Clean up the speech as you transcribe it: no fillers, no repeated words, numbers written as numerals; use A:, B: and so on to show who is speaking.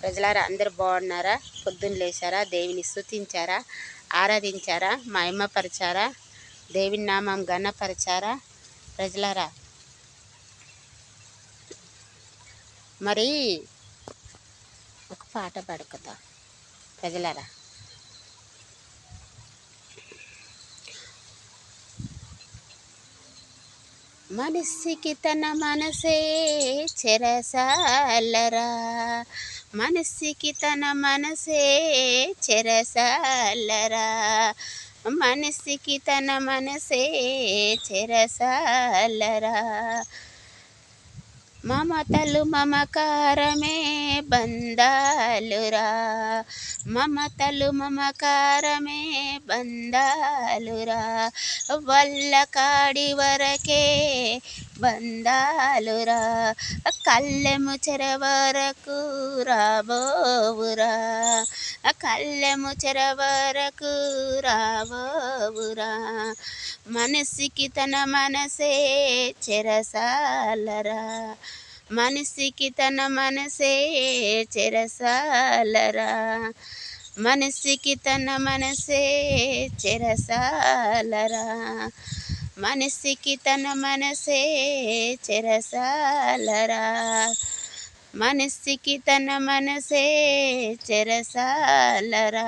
A: ప్రజలారా అందరూ బాగున్నారా? పొద్దున్న లేచారా? దేవుని స్తుతించారా? ఆరాధించారా? మహిమపరిచారా? దేవుని నామం ఘనపరిచారా? ప్రజలారా మరి ఒక పాట పాడుకుందా ప్రజలారా. మనస్సుకి తన మనసే చెరసాలరా, మనస్సుకి తన మనసే చెరసాలరా, మనస్సుకి తన మనసే చెరసాలరా. మమతలు మమకారమే బంధాలురా, మమతలు మమకారమే బంధాలురా, వల్ల కాడి వరకే బంధాలురా, కళ్ళెము చెర వరకు రాబోవురా, కళ్ళెము చెర వరకు రాబోవురా. మనసుకి తన మనసే చెరసాలరా, మనసుకి తన మనసే చెరసాలరా, మనసుకి తన మనసే చెరసాలరా, మనసుకి తన మనసే చెరసాలరా, మనసుకి తన మనసే చెరసాలరా.